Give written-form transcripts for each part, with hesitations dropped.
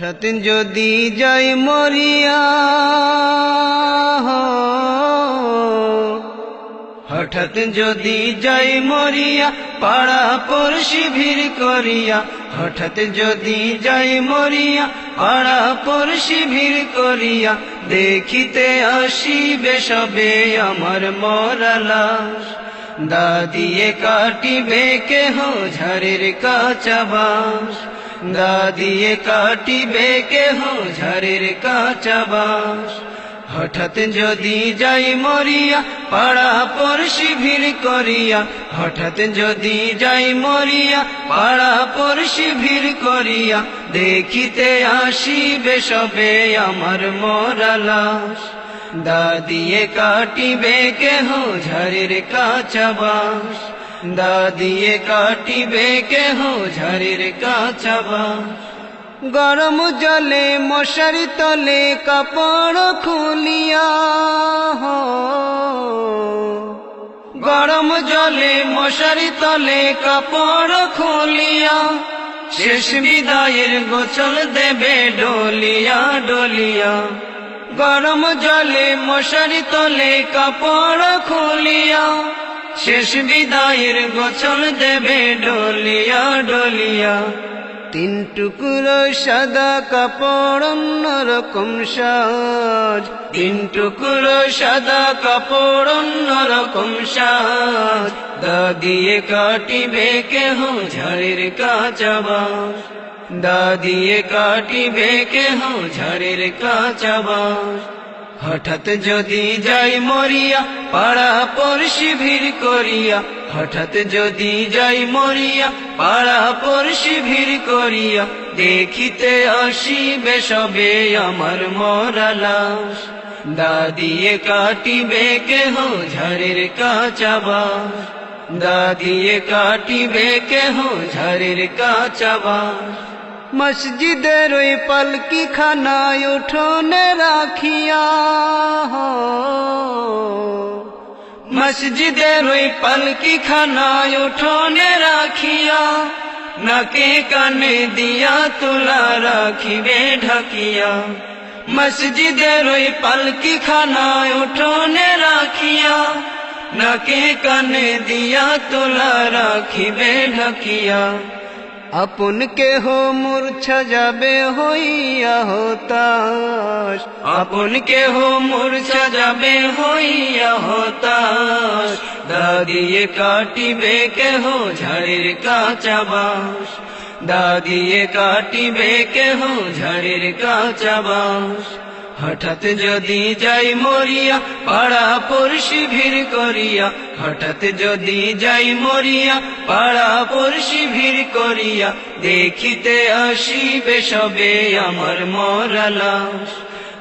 হঠাৎ যদি যাই মরিয়া, হঠাৎ যদি যাই মরিয়া, পাড়া পড়শি ভিড় করিয়া। হঠাৎ যদি যাই মরিয়া, পাড়া পড়শি ভিড় করিয়া। দেখিতে আসিবে সবে আমার মরা লাশ। দা দিয়ে কাটিবে কেহ ঝাড়ের কাঁচা বাঁশ। দা দিয়ে কাটিবে কেহ ঝাড়ের কাঁচা বাঁশ। হঠাৎ যদি যাই মরিয়া, পাড়া পড়শি ভিড় করিয়া। হঠাৎ যদি যাই মরিয়া, পাড়া পড়শি ভিড় করিয়া। দেখিতে আসিবে সবে আমার মরা লাশ। দা দিয়ে কাটিবে কেহ ঝাড়ের কাঁচা বাঁশ। দা দিয়ে কাটিবে কেহ ঝাড়ের কাঁচা বাঁশ। গরম জলে মশারি তলে কাপড় খুলিয়া, গরম জলে মশারি তলে কাপড় খুলিয়া। শেষ বিদায়ের গোসল দেবে ডলিয়া ডলিয়া। গরম জলে মশারি তলে কাপড় খুলিয়া। শেষ বিদায়ের গোসল দেবে ডলিয়া ডলিয়া। তিন টুকরো সাদা কাপড় অন্যরকম সাজ। তিন টুকরো সাদা কাপড় অন্যরকম সাজ। দা দিয়ে কাটিবে কেহ ঝাড়ের কাঁচা বাঁশ। দা দিয়ে কাটিবে কেহ ঝাড়ের কাঁচা বাঁশ। হঠাৎ যদি যাই মরিয়া, পাড়া পড়শি ভিড় করিয়া। হঠাৎ যদি যাই মরিয়া, পাড়া পড়শি ভিড় করিয়া। দেখিতে আসিবে সবে আমার মরা লাশ। দা দিয়ে কাটিবে কেহ ঝাড়ের কাঁচা বাঁশ। দা দিয়ে কাটিবে কেহ ঝাড়ের কাঁচা বাঁশ। মসজিদের ওই পালকি খানায় উঠোনে রাখিয়া, মসজিদের ওই পালকি খানায় উঠোনে রাখিয়া। নাকে কানে দিয়া তুলা রাখিবে ঢাকিয়া। মসজিদের ওই পালকি খানায় উঠোনে রাখিয়া। নাকে কানে দিয়া তুলা রাখিবে ঢাকিয়া। আপন কেহ মূর্ছা যাবে হইয়া হতাশ। আপন কেহ মূর্ছা যাবে হইয়া হতাশ। দা দিয়ে কাটিবে কেহ ঝাড়ের কাঁচা বাঁশ। দা দিয়ে কাটিবে কেহ ঝাড়ের কাঁচা বাঁশ। হঠাৎ যদি যাই মরিয়া, পাড়া পড়শি ভিড় করিয়া। হঠাৎ যদি যাই মরিয়া, পাড়া পড়শি ভিড় করিয়া। দেখিতে আসিবে সবে আমার মরা লাশ।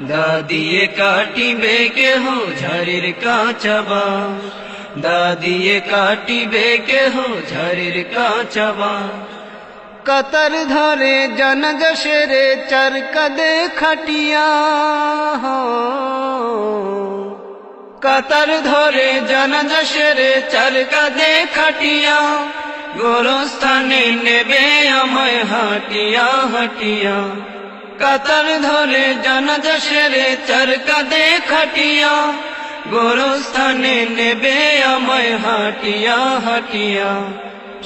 দা দিয়ে কাটিবে কেহ ঝাড়ের কাঁচা বাঁশ। দা দিয়ে কাটিবে কেহ ঝাড়ের কাঁচা বাঁশ। কাতার ধরে জানাজা সেরে চার কাঁধে খাটিয়া। কাতার ধরে জানাজা সেরে চার কাঁধে খাটিয়া। গোরস্থানে নেবে আমায় হাটিয়া হাটিয়া। কাতার ধরে জানাজা সেরে চার কাঁধে খাটিয়া। গোরস্থানে নেবে আমায় হাটিয়া হাটিয়া।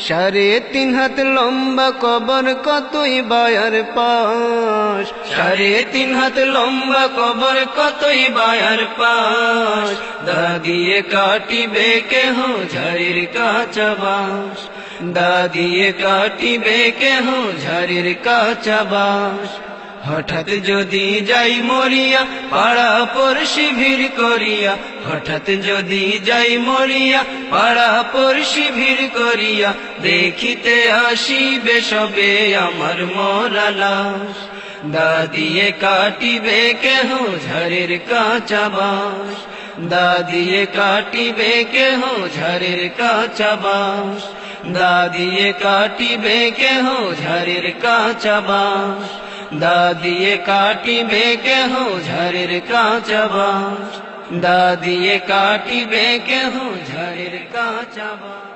3.5 হাত লম্বা কবর কতই বায়ার পাশ। 3.5 হাত লম্বা কবর কতই বায়ার পাশ। দা দিয়ে কাটিবে কেহ ঝাড়ের কাঁচা বাঁশ। দা দিয়ে কাটিবে কেহ ঝাড়ের কাঁচা বাঁশ। হঠাৎ যদি যাই মরিয়া, পাড়া পড়শি ভিড় করিয়া। হঠাৎ যদি যাই মরিয়া, পাড়া পড়শি ভিড় করিয়া। দেখিতে আসিবে সবে আমার মরা লাশ। দা দিয়ে কাটিবে কেহ ঝাড়ের কাঁচা বাঁশ। দা দিয়ে কাটিবে কেহ ঝাড়ের কাঁচা বাঁশ। দা দিয়ে কাটিবে কেহ ঝাড়ের কাঁচা বাঁশ। দা দিয়ে কাটিবে কেহ ঝাড়ের কাঁচা বাঁশ। দা দিয়ে কাটিবে কেহ ঝাড়ের কাঁচা বাঁশ।